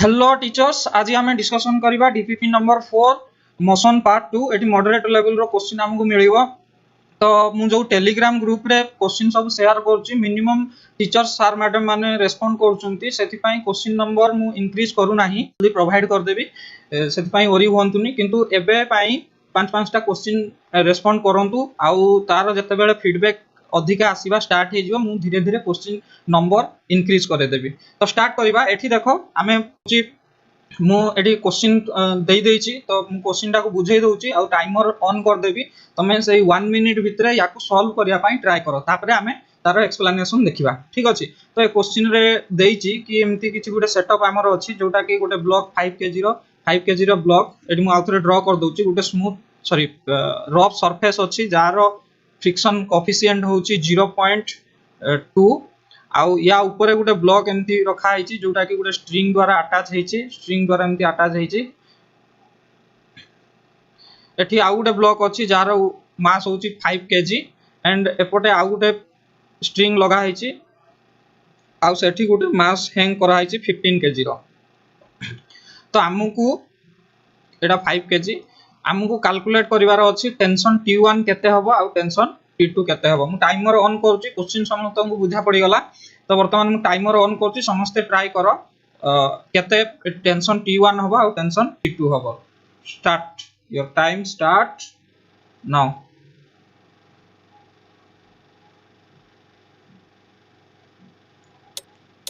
Hello teachers, आज आम discussion करबा डीपीपी नंबर 4 मोशन पार्ट 2। एटी मॉडरेट लेवल रो क्वेश्चन हमको मिलिबो। तो मु जो टेलीग्राम ग्रुप रे क्वेश्चन सब शेयर करछि, मिनिमम टीचर्स सर मैडम माने रेस्पोंड करछुंती, सेति पई क्वेश्चन नंबर मु इंक्रीज करू नाही, जल्दी प्रोवाइड कर देबी, सेति पई ओरी होंतुनी। किंतु एबे पई 5-5 टा क्वेश्चन रेस्पोंड करंतु, आउ तार जते बेले फीडबैक अधिका आसीबा स्टार्ट हे जिवो, मु धीरे धीरे क्वेश्चन नंबर इंक्रीज करे देबी। तो स्टार्ट करबा। एठी देखो आमे मु एडी क्वेश्चन दे देछि, तो मु क्वेश्चन टाको बुझे दउछि आ टाइमर ऑन कर देबी। तमे से 1 मिनिट भितरे याको सॉल्व करिया पई ट्राई करो, तापरे आमे तार एक्सप्लेनेशन देखिबा। ठीक अछि। तो ए क्वेश्चन रे देछि कि एमती किछि गुटे सेटअप हमर अछि, जोटा कि गुटे ब्लॉक 5 केजी रो ब्लॉक एडी मु आउथरे ड्रा कर दउछि। गुटे स्मूथ रफ सरफेस अछि, जार फ्रिक्शन कोएफिशिएंट होछि 0.2। आउ या ऊपर गुटे ब्लॉक एमती रखा हैछि, जोटा कि गुटे स्ट्रिंग द्वारा अटैच हैछि, स्ट्रिंग द्वारा एमती अटैच हैछि। एठी आउ गुटे ब्लॉक अछि जार मास होछि 5 केजी, एंड एपोटे आउ गुटे स्ट्रिंग लगा हैछि, आउ सेठी गुटे मास हैंग करा हैछि 15 केजी रो। तो हमकु एटा 5 केजी हमकु कैलकुलेट करिवार अछि टेंशन T1 केते हबो आउ टेंशन T2 केते हबो। मु टाइमर ऑन करूची, क्वेश्चन समस्तंकु बुझा पड़ी गला। तो वर्तमान मु टाइमर ऑन करूची, समस्ते ट्राई करो केते टेंशन T1 हबो आउ टेंशन T2 हबो। Start your time, start now.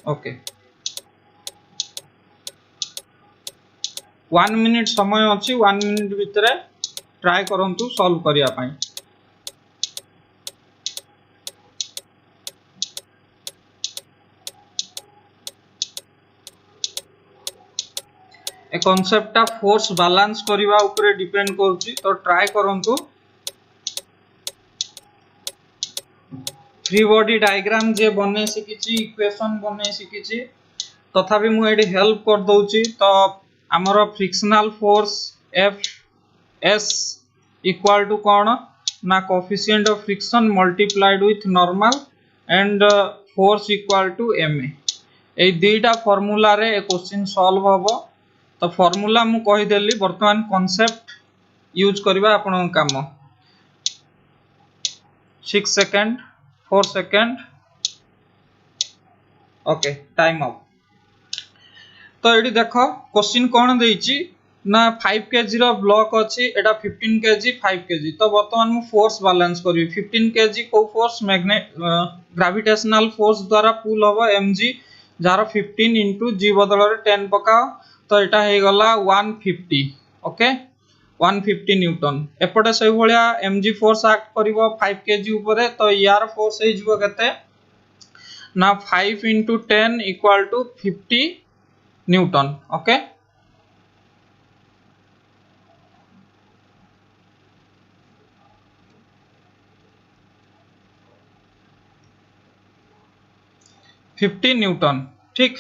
Okay, 1 minute समय अछि, 1 मिनिट भितरे ट्राई करंतु सॉल्व करिया पई। ए कांसेप्ट टा फोर्स बैलेंस करिवा ऊपर डिपेंड करछि, तो ट्राई करंतु। फ्री बॉडी डायग्राम जे बने सिकिछि, इक्वेशन बने सिकिछि, तथापि मु एडी हेल्प कर दउछि। तो हमर frictional force F S equal to कोन ना coefficient of friction multiplied with normal and force equal to ma। ए दुईटा फार्मूला रे ए क्वेश्चन सॉल्व हबो। तो फार्मूला मु कहि देली, वर्तमान कांसेप्ट यूज करबा आपन काम। 6 second, 4 second. Okay, time up. तो एडी देखो क्वेश्चन कोन देइछि ना 5 केजी रो ब्लॉक अछि, एटा 15 केजी 5 केजी। तो वर्तमान मु फोर्स बैलेंस करबी। 15 केजी को फोर्स ग्रेविटेशनल फोर्स द्वारा पुल हबो mg, जार 15 into g बदल रे 10 पकाओ, तो एटा हे गला 150। Okay, 150 Newton. एपटे सही भलिया mg फोर्स एक्ट करिवो 5 केजी ऊपर, तो यार फोर्स हे जिवो केते ना 5 into 10 equal to 50 newton. Okay, newton. ठीक।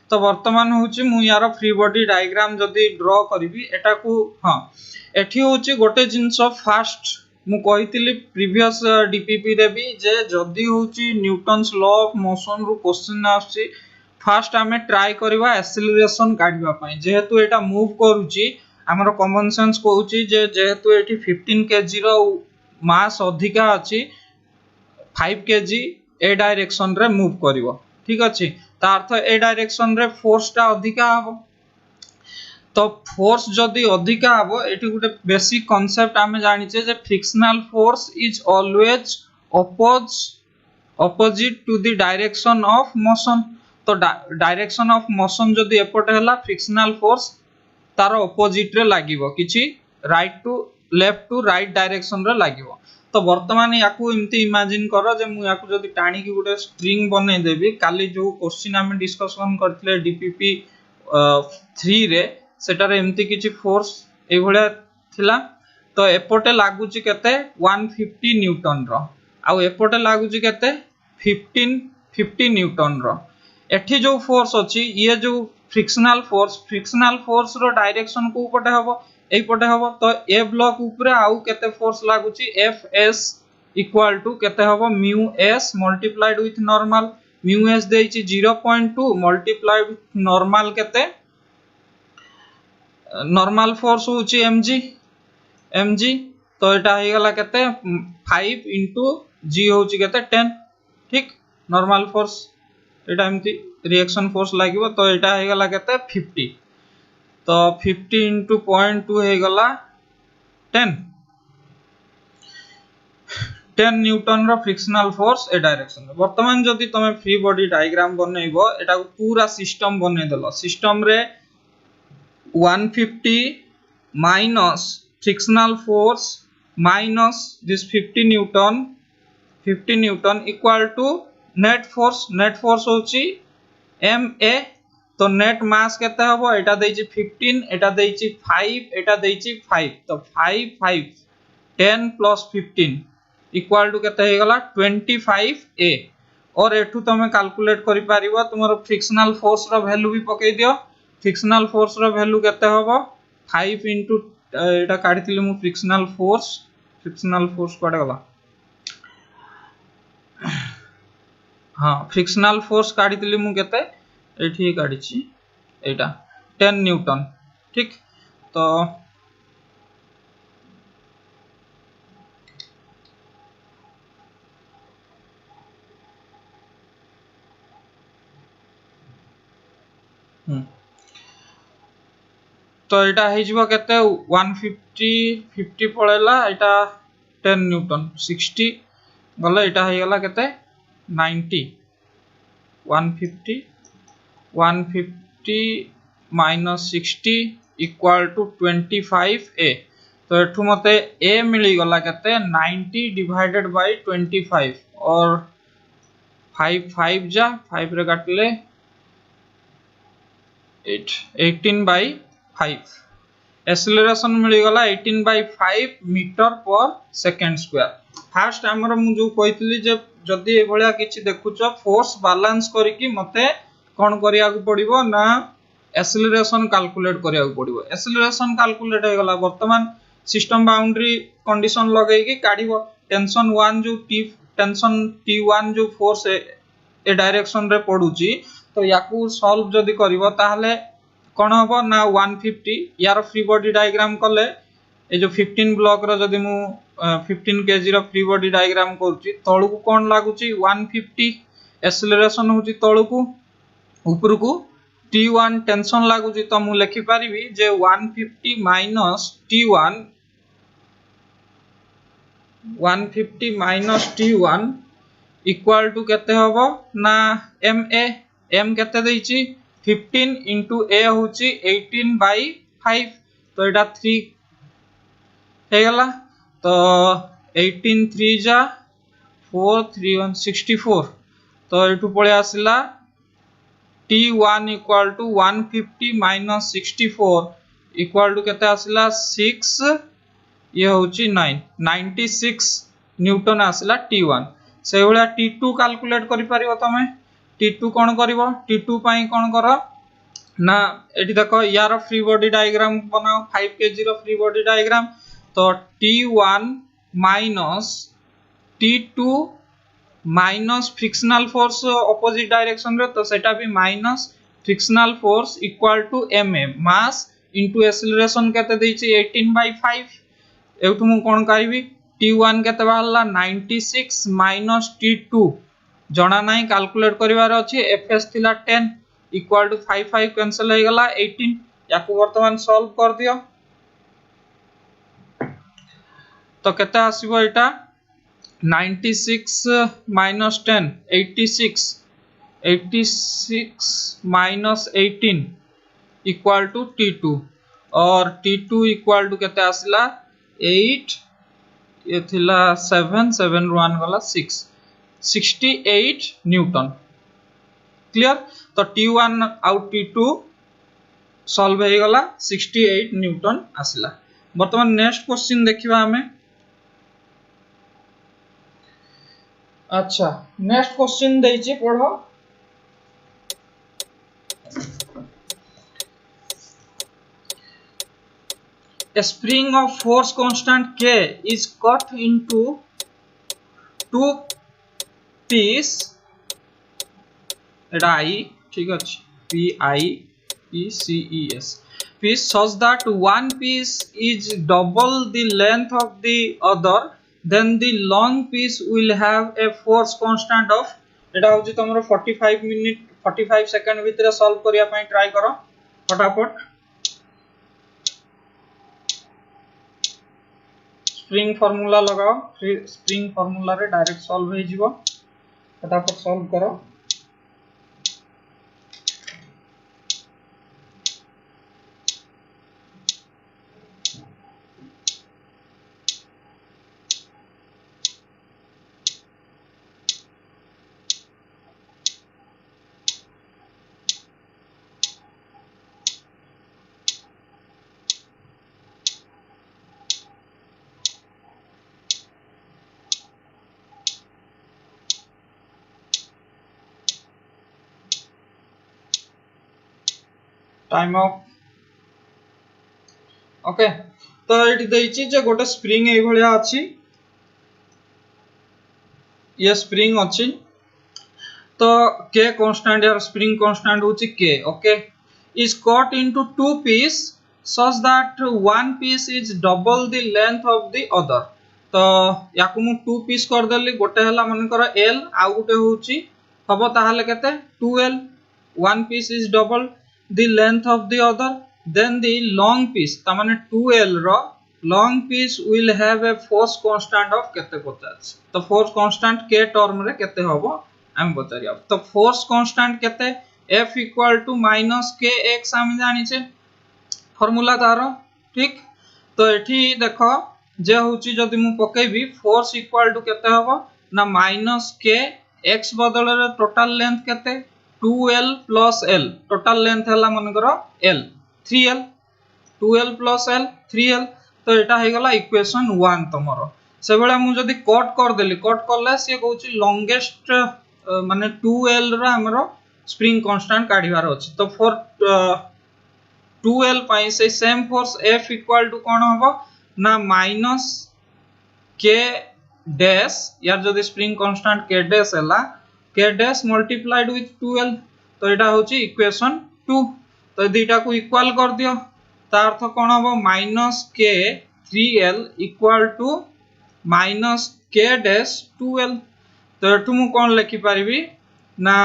तो वर्तमान होची मु यार फ्री बॉडी डायग्राम जदी ड्रॉ करबी, एटा को हां एठी होची गोटे जिंस फास्ट मु कहितली प्रीवियस डीपीपी रे भी, जे जदी होची न्यूटन्स लॉ ऑफ मोशन रो क्वेश्चन आछि, फास्ट हमें ट्राई करबा एक्सेलरेशन काढबा पई। जेहेतु एटा मूव करूची, हमर कॉमन सेंस कहूची जे जेहेतु एठी 15 केजी रो मास अधिका अछि, 5 केजी ए डायरेक्शन रे मूव करिवो। ठीक अछि। ता अर्थ ए डायरेक्शन रे फोर्स टा अधिका हबो। तो फोर्स जदी अधिका हबो, एठी गुटे बेसिक कांसेप्ट हमें जानि छे जे frictional force is always opposite to the direction of motion. तो डायरेक्शन ऑफ मोशन जदी एपटे हला, फ्रिक्शनल फोर्स तार ऑपोजिट रे लागिवो, किछि right to left to right direction रे लागिवो। तो वर्तमान याकू एमती इमेजिन करो जे मु याकू जदी टाणी की गुटे स्ट्रिंग बने देबी, काली जो क्वेश्चन हम डिस्कशन करथिले डीपीपी 3 रे, सेटा रे एमती किछि फोर्स ए भलिया थिला। तो एपोटे लागुची केते 150 न्यूटन रो, आ एपोटे लागुची केते 50 न्यूटन रो। एठी जो फोर्स अछि, ये जो फ्रिक्शनल फोर्स रो डायरेक्शन को पटे हबो, एई पटे हबो। तो ए ब्लॉक ऊपर आउ केते फोर्स लागुची Fs इक्वल टू केते हबो mu s multiplied with normal. Mu s देइची 0.2 multiplied with normal केते नॉर्मल फोर्स होची mg तो एटा हे गला केते 5 into g होची केते 10 ठीक नॉर्मल फोर्स एटा एमती रिएक्शन फोर्स लागिवो तो एटा हे गला केते 50 तो 50 into 0.2 हे गला 10 न्यूटन रो फ्रिक्शनल फोर्स ए डायरेक्शन रे वर्तमान जदी तमे फ्री बॉडी डायग्राम बनेइबो एटा पूरा सिस्टम बने देलो सिस्टम रे 150 minus frictional force minus this 50 newton equal to net force होची ma तो नेट मास केते हबो एटा देछि 15 एटा देछि 5 एटा देछि 5 तो 5 5 10 plus 15 equal to केते हे गला 25a और एठू तमे कैलकुलेट करि पारिबो तुमरो फ्रिक्शनल फोर्स रो वैल्यू भी पके दियो फ्रिक्शनल फोर्स रो वैल्यू केते हबो 5 into एटा काढितिले मु फ्रिक्शनल फोर्स कोडे गला हां फ्रिक्शनल फोर्स काढितिले मु केते एठी काढिछि एटा 10 न्यूटन ठीक तो तो एटा हे जिवो केते 150 50 पळेला एटा 10 न्यूटन 60 गला एटा हे गला केते 90 150 minus 60 equal to 25a तो एठू मते a मिली गला केते 90 divided by 25 और 5 5 जा 5 रे काटले 18 by 5 एक्सेलरेशन मिली गला 18 by 5 मीटर पर सेकंड स्क्वायर फर्स्ट हमर मु जो कहितली जे जदी ए भलिया किछि देखुचो फोर्स बैलेंस करिकि मते कोन करिया को पड़िबो ना एक्सेलरेशन कैलकुलेट करिया को पड़िबो एक्सेलरेशन कैलकुलेट हे गला वर्तमान सिस्टम बाउंड्री कंडीशन लगै कि काढिबो टेंशन 1 जो टेंशन T1 जो फोर्स ए डायरेक्शन रे पडुची तो याकू सॉल्व जदी करिवो ताहले कोन हबो ना 150 यार फ्री बॉडी डायग्राम कले ए जो 15 ब्लॉक रो जदी मु 15 केजी रो फ्री बॉडी डायग्राम करूची तळु को कोन लागुची 150 एक्सेलरेशन होची तळु को ऊपर को T1 टेंशन लागुची तो मु लिखि परिबी जे 150 माइनस T1 इक्वल टू केते हबो ना ma m केते दैछि 15 into a होची 18 by 5 तो एटा 3 हे गला तो 18 3 जा 4 3 1 64 तो एटू पळे आसिला T1 equal to 150 minus 64 equal to केते आसिला 6 ये होची 9 96 न्यूटन आसिला T1 से भलिया T2 कैलकुलेट करि परिबो तमे T2 कोन करिवो T2 पई कोन करो ना एठी देखो यार फ्री बॉडी डायग्राम बनाओ 5 kg रो फ्री बॉडी डायग्राम तो T1 minus T2 minus frictional force opposite direction रे तो सेटा भी minus frictional force equal to ma mass into acceleration केते दैछि 18 by 5 एठु मु कोन करबी T1 केते बाहरला 96 माइनस T2 जणा नाही कैलकुलेट करिवार अछि fs थिला 10 इक्वल टू 5 5 कैंसिल हो गला 18 याकू वर्तमान सॉल्व कर दियो तो केते आसीबो एटा 96 minus 10 86 minus 18 equal to T2 और T2 equal to केते आसिला 8 ये थिला 7 7 1 गला 6 68 न्यूटन क्लियर तो T1 आउट T2 सॉल्व हे गला 68 न्यूटन आसिला वर्तमान नेक्स्ट क्वेश्चन देखिबा हमें अच्छा नेक्स्ट क्वेश्चन दैछि पढो A spring of force constant K is cut into two piece I ठीक अछि PI PCES piece such that one piece is double the length of the other, then the long piece will have a force constant of एटा होची तमरो 45 minute 45 second भितर solve करिया पई try करो फटाफट। Spring formula लगाओ, spring formula रे direct solve हो जिवो, फटाफट सॉल्व करो। Time of okay. तो एटी देइची जे गोटे स्प्रिंग एई भलिया अछि, ये स्प्रिंग अछि तो के कांस्टेंट यार स्प्रिंग कांस्टेंट होची के okay is cut into two piece such that one piece is double the length of the other. तो याकू मु टू पीस कर देली, गोटे हला मन कर एल आ गोटे होची हबो ताहाले केते 2l, one piece is double the length of the other, then the long piece ता माने 2l row long piece will have a force constant of केते पचास। तो force constant के टर्म रे केते होबो हम बतारिया। तो force constant केते F equal to minus kx हम जानि छे फार्मूला तारो ठीक। तो एठी देखो जे होची जदी मु पकेबी force equal to केते होबो ना minus k x बदल रे टोटल लेंथ केते 2l plus l, total length हला मन करो l 3l, 2l plus l 3l। तो एटा हे गला इक्वेशन 1 तमरो। से बेला मु जदी कट कर देली, कट करले से कहूची लॉन्गेस्ट माने 2l रा हमरो स्प्रिंग कांस्टेंट काढिवार अछि। तो फॉर 2l पाई से same force F equal to कोन होबो ना माइनस k डैश, यार जदी स्प्रिंग कांस्टेंट k डैश हला k dash multiplied with 2l। तो एटा होची इक्वेशन 2। तो दीटा को इक्वल कर दियो, ता अर्थ कोन होबो minus k 3l equal to minus k dash 2l। तो एठु मु कोन लिखि परिबी ना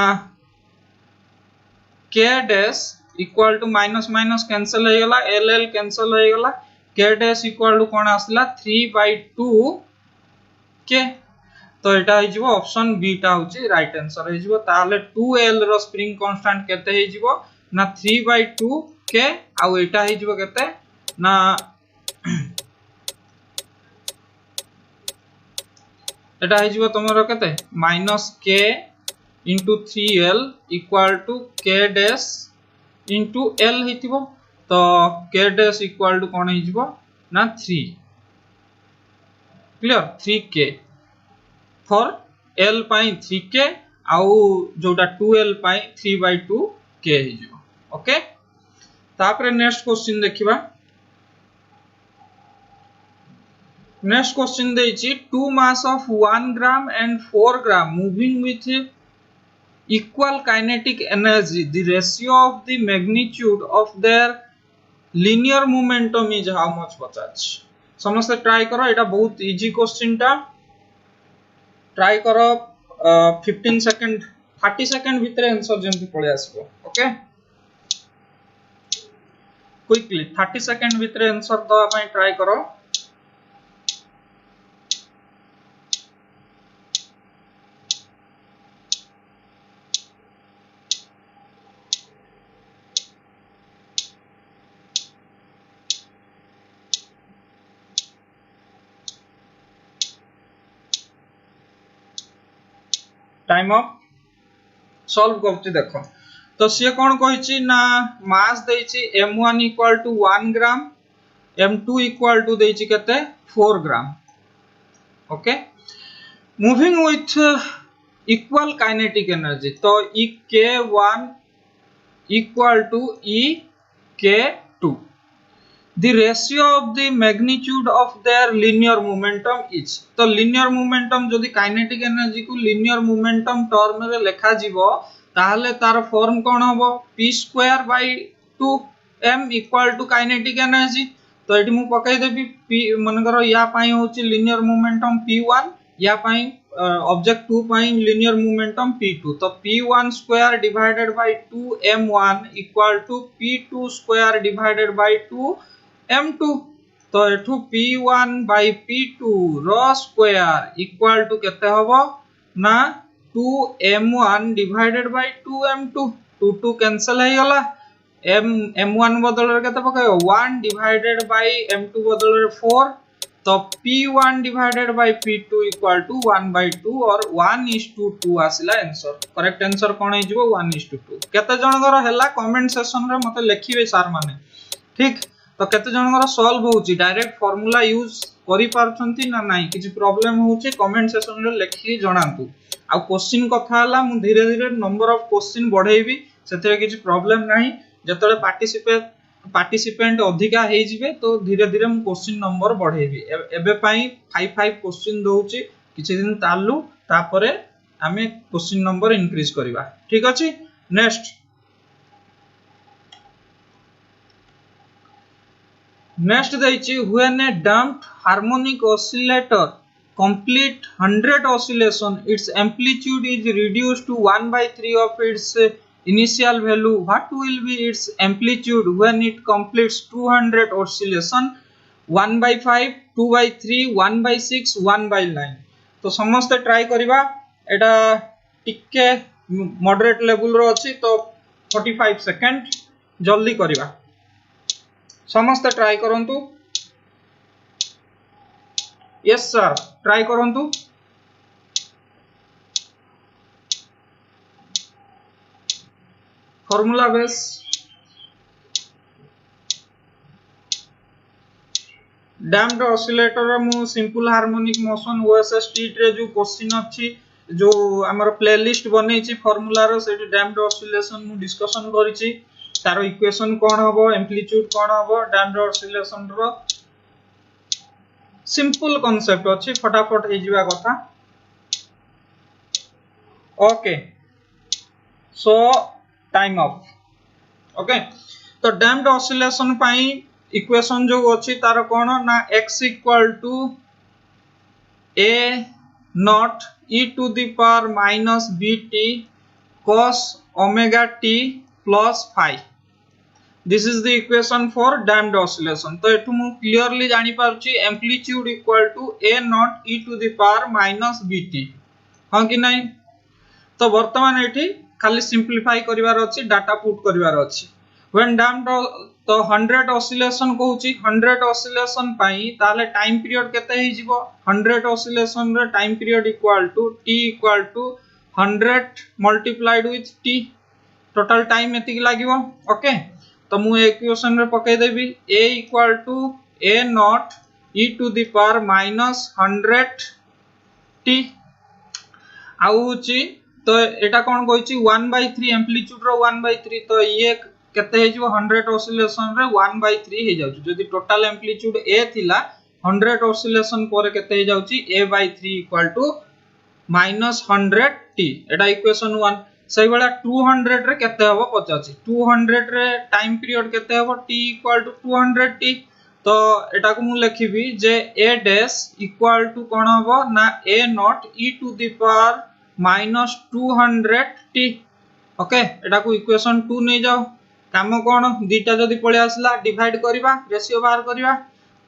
k dash equal to minus minus cancel हो गला, l कैंसिल हो गला, k डैश इक्वल टू कोन आसला 3/2 k। तो एटा हे जिवो ऑप्शन बी टा होची राइट आंसर हे जिवो। ताले 2l रो स्प्रिंग कांस्टेंट केते हे जिवो ना 3/2 k आ एटा हे जिवो केते ना एटा हे जिवो तमरो केते minus k into 3l equal to k dash into l हेतिबो। तो k dash equal to कोन हे जिवो ना 3, clear 3k for l pi 3k आउ जोटा 2l पाई 3/2 k हे जिवो ओके। तापरे नेक्स्ट क्वेश्चन देखिबा। नेक्स्ट क्वेश्चन देछि two mass of 1 gram and 4 gram moving with equal kinetic energy, the ratio of the magnitude of their linear momentum is how much पचाच। समस्त try करो, एटा बहुत easy question टा try करो 15 second 30 second भीतर answer जेंति पळे आसीबो okay. Quickly 30 second भीतर answer दवा पई ट्राई करो। टाइम ऑफ सॉल्व करती देखो। तो सी कौन कही ना मास देछि m1 equal to 1 gram, m2 equal to देछि केते 4 gram okay. Moving with equal kinetic energy, तो e k1 equal to e k2, the ratio of the magnitude of their linear momentum is। तो linear momentum जदि kinetic energy को linear momentum term रे लेखा जीवो ताहले तार फॉर्म कोन हबो p square by two m equal to kinetic energy. तो एटी मु पकाई देबी p मनकर या पाई होची लिनियर मोमेंटम p1 या पाई ऑब्जेक्ट 2 पाई लिनियर मोमेंटम p2। तो p1 square divided by 2m1 equal to p2 square divided by 2m2। तो एठू p1 बाय p2 रो स्क्वायर इक्वल टू केते हबो ना 2m1 divided by 2m2। 2 2 cancel हे गला m1 बदल रे केते पकायो 1 डिवाइडेड बाय m2 बदल रे 4। तो p1 divided by p2 equal to 1/2 और 1:2 आसिला आंसर। करेक्ट आंसर कोन हे जिवो 1:2। केते जनगर हैला कमेंट सेक्शन रे मते लिखिबे सर माने ठीक। तो केते जनगर सॉल्व होउची डायरेक्ट फार्मूला यूज करि पारछंती ना नाही किछि प्रॉब्लम होउची कमेंट सेक्शन रे लिखि जणांतु। आ क्वेश्चन कथा हला मु धीरे धीरे नंबर ऑफ क्वेश्चन बढ़ेबी सेते किछि प्रॉब्लम नाही। जतले पार्टिसिपेंट अधिका हे जिवे तो धीरे धीरे मु क्वेश्चन नंबर बढ़ेबी। एबे पई 5 क्वेश्चन दोउची किछि दिन तालु तापरे आमे क्वेश्चन नंबर इंक्रीज करबा ठीक अछि। नेक्स्ट दैछि when a damped harmonic oscillator complete 100 oscillation its amplitude is reduced to 1/3 of its initial value. What will be its amplitude when it completes 200 oscillation? 1/5 2/3 1/6 1/9। तो समस्त ट्राई करिबा एटा टिके मॉडरेट लेवल रो अछि तो 45 सेकंड जल्दी करिबा समस्त ट्राई करंतु। यस सर ट्राई करंतु। फार्मूला बेस डैम्प्ड ऑसिलेटर मु सिंपल हार्मोनिक मोशन ओएसएसटी रे जो क्वेश्चन अछि जो हमर प्लेलिस्ट बनै छी फार्मूला रो सेठी डैम्प्ड ऑसिलेशन मु डिस्कशन करि छी तारो इक्वेशन कोन हबो एम्प्लीट्यूड कोन हबो डैम्प्ड ऑसिलेशन रो सिंपल कांसेप्ट अछि फटाफट हे जिवा कथा। Okay so time of okay. तो डैम्प्ड ऑसिलेशन पई इक्वेशन जो अछि तार कोन ना x equal to a naught e to the power minus bt cos omega t plus phi। This is the equation for damped oscillation। तो एठु मु clearly जानि पारुची amplitude equal to a naught e to the power minus bt हां कि नाही। तो वर्तमान एठी खाली सिंपलीफाई करिवार अछि डाटा पुट करिवार अछि। व्हेन damped तो 100 oscillation कहूची 100 oscillation पाई ताले टाइम पीरियड केते हे जिवो 100 oscillation रे time period equal to t equal to 100 multiplied with t total time एतिक लागिवो ओके। तो मु इक्वेशन रे पकै देबी a equal to a naught e to the power minus 100 t आउची। तो एटा कोन कहूची 1/3 एम्प्लीट्यूड रो 1/3 तो ये केते हे जिवो 100 oscillation रे 1/3 हे जाउची। जदी टोटल एम्प्लीट्यूड a थिला 100 oscillation पर केते हे जाउची a/3 equal to minus 100 t एटा इक्वेशन 1। सही वाला 200 रे केते हबो पचाची 200 रे टाइम पीरियड केते हबो t इक्वल टू 200 t। तो एटा को मु लिखिबी जे a डैश इक्वल टू कोन हबो ना a naught e to the power minus 200 t okay. एटा को इक्वेशन 2 नै जाओ काम कोन दीटा जदी पळे आसला डिवाइड करिबा रेशियो बाहर करिबा।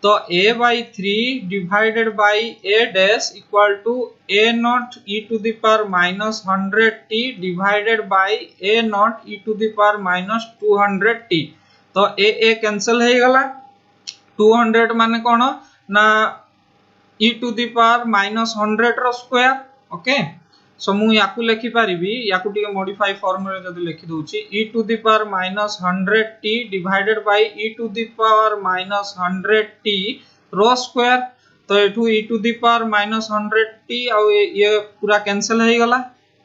तो a/3 divided by a dash equal to a naught e to the power minus 100 t divided by a naught e to the power minus 200 t। तो a कैंसिल हे गला 200 माने कोन ना e to the power minus 100 रो square okay. So मु याकु लिखि पारिबी याकु टिके मॉडिफाई फॉर्म रे जदी लिखि दोउची e to the power minus 100 t divided by e to the power minus 100 t रो स्क्वायर। तो एठू e to the power minus 100 t आ ये पूरा कैंसिल हे गला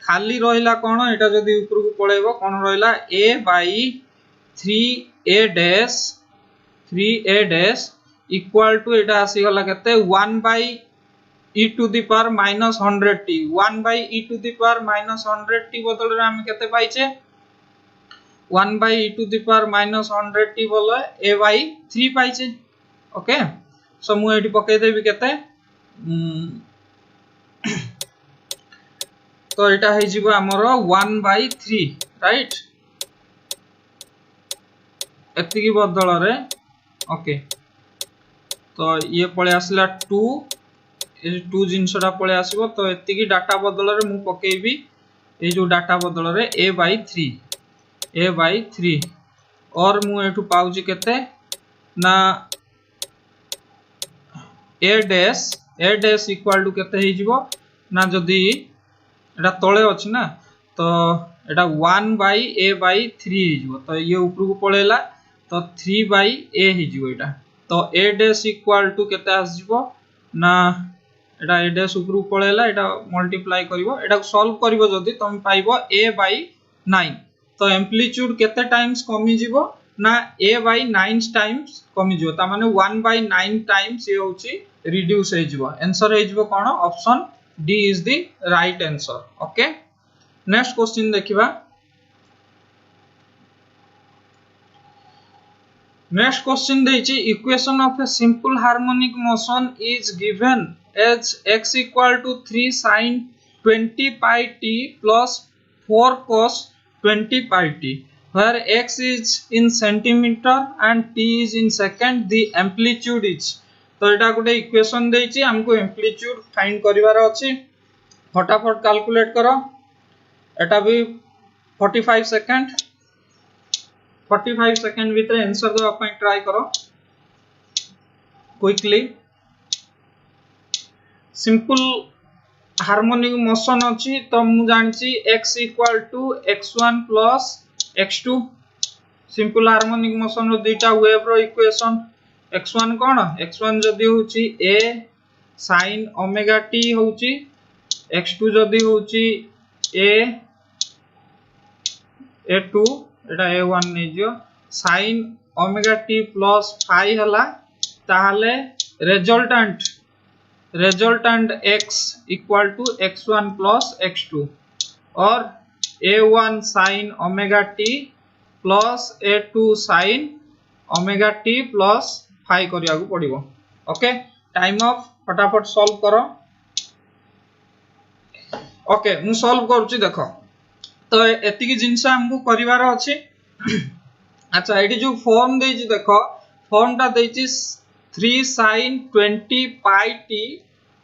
खाली रहिला कोन एटा जदी ऊपर को पळेबो कोन रहिला a/3a डैश इक्वल टू एटा आसी गला केते 1 e to the power minus 100 t 1 e to the power minus 100 t बदल रे हम केते पाइचे 1 by e to the power minus 100t बोले a by 3 पाइचे ओके सो मु एठी पके देबी केते तो एटा हे जिवो हमर 1 by 3 राइट एति की बदल रे ओके तो ये पळे आसला 2 ए 2 जिंसडा पळे आसीबो तो एति की डाटा बदल रे मु पकेबी ए जो डाटा बदल रे a by 3 और मु एठु पाउची केते ना a dash इक्वल टू केते हे जिवो ना जदी एटा तळे अछि ना तो एटा 1 by a by 3 हे जिवो तो ये ऊपर को पळेला तो 3 by a हे जिवो एटा तो a dash इक्वल टू केते आस जिवो ना एटा a dash ऊपर को पळेला एटा मल्टीप्लाई करिवो एटा सॉल्व करिवो जदी तुम पाइबो a by 9 तो एम्प्लीट्यूड केते टाइम्स कमी जिवो ना a by 9 टाइम्स कमी जिवो ता माने 1 by 9 टाइम्स ये होची रिड्यूस हे जिवो आंसर हे जिवो कोन option D is the right answer okay next question देखिबा नेक्स्ट क्वेश्चन देछि equation of a simple harmonic motion is given as x equal to 3 sin 20 pi t plus 4 cos 20 pi t where x is in centimeter and t is in second the amplitude is तो एटा गोटे equation देछि हमको amplitude find करिवार अछि फटाफट calculate करो एटा भी 45 second भीतर answer दो अपन ट्राई करो क्विकली सिंपल हार्मोनिक मोशन अछि तो मु जानछि x equal to x1 plus x2 simple harmonic motion रो दुटा वेव रो इक्वेशन x1 कोन x1 जदी होची a sin ओमेगा t होची x2 जदी होची a2 एटा a1 नै जियो sin omega t plus phi हला ताहाले resultant x equal to x1 plus x2 और a1 sin omega t plus a2 sin omega t plus phi करिया को पड़िबो ओके टाइम ऑफ फटाफट सॉल्व करो ओके मु सॉल्व करछि देखो तो एति की जिंस हमको करिवार अछि अच्छा एटी जो फॉर्म देछि देखो फॉर्म ता देछि 3 sin 20 pi t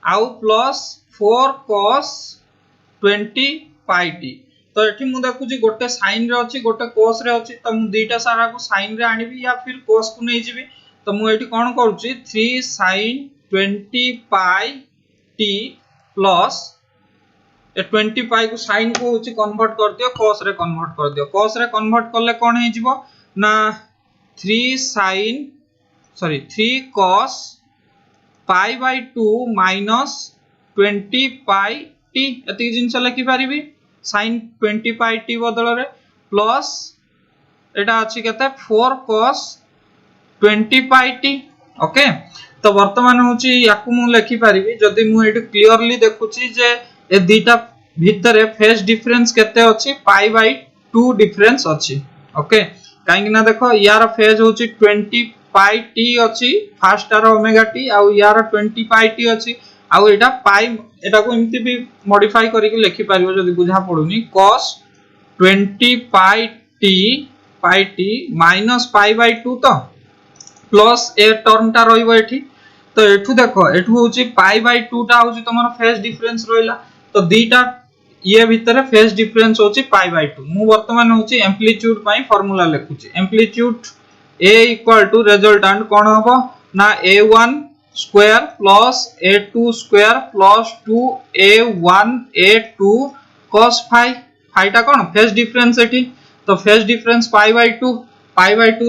आउ प्लस 4 cos 20 pi t तो एठी मु देखु जी गोटे sin रे अछि गोटे cos रे अछि त मु दुईटा सारा को sin रे आनिबी या फिर cos को नै जिबी तो मु एठी कोन करूची 3 sin 20 pi t प्लस ए 20 pi को sin को होची कन्वर्ट कर दियो cos रे कन्वर्ट कर दियो cos रे कन्वर्ट करले कोन हे जिवो ना 3 cos pi by 2 minus 20 pi t एति जिंस लिखि पारिबी sin 20 pi t बदल रे प्लस एटा अछि केते 4 cos 20 pi t ओके तो वर्तमान होची याकु मु लिखि पारिबी जदी मु एटु क्लियरली देखुची जे ए दीटा भितरे फेज डिफरेंस केते अछि पाई बाय 2 डिफरेंस अछि ओके काहे ना देखो यार फेज होची 20 पाई t अछि फर्स्ट आर ओमेगा t आ यार 20 पाई t अछि आ एटा पाई एटा को इमति भी मॉडिफाई करि के लिखि पारिबो जदी बुझा पडुनी cos 20 pi t minus pi by 2 तो प्लस ए टर्म ता रहिबो एठी तो एठू देखो एठू होची पाई बाय 2 ता होची तमरो फेज डिफरेंस रहिला तो दीटा ये भीतर फेज डिफरेंस होची पाई बाय 2 मु वर्तमान होची एम्प्लीट्यूड पाई फार्मूला लिखुची amplitude a equal to resultant कोन होबो ना a1 square plus a2 square plus 2a1 a2 cos phi phi ता कोन फेज डिफरेंस एठी तो फेज डिफरेंस पाई बाय 2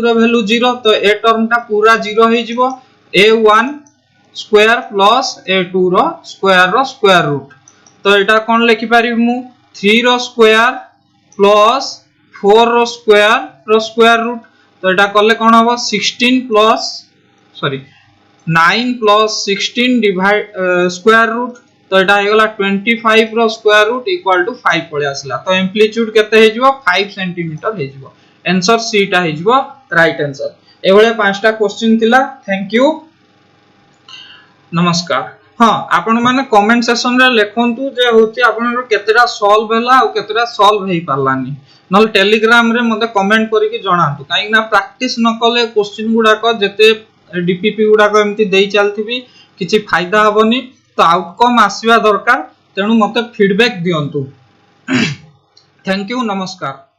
रो वैल्यू 0 तो ए टर्म ता पूरा 0 हे जिवो a1 स्क्वायर प्लस a2 रो स्क्वायर रूट तो एटा कोन लिखि पारि मु 3 रो स्क्वायर प्लस 4 रो स्क्वायर रूट तो एटा करले कोन होबो 16 plus 9 plus 16 divide square root तो एटा हे गेला 25 रो स्क्वायर रूट इक्वल टू 5 पळे आसला तो एम्प्लीट्यूड केते हे जिवो 5 सेंटीमीटर हे जिवो आंसर सी टा हिजबो राइट आंसर। एभले पांचटा क्वेश्चन थिला। थैंक यू, नमस्कार। हाँ, आपण माने कमेंट सेक्शन रे लिखंतु जे होती आपण केतेटा सॉल्व हैला और केतेटा सॉल्व हेई पारलानी, नल टेलीग्राम रे मते कमेंट करिके जणातु, काई ना प्रैक्टिस न कले क्वेश्चन गुडा को जेते डीपीपी गुडा को एमती देई चलथिबी किछि फायदा हबनी। तो आउटकम आसीबा दरकार, तेनु मते फीडबैक दियंतु। थैंक यू, नमस्कार।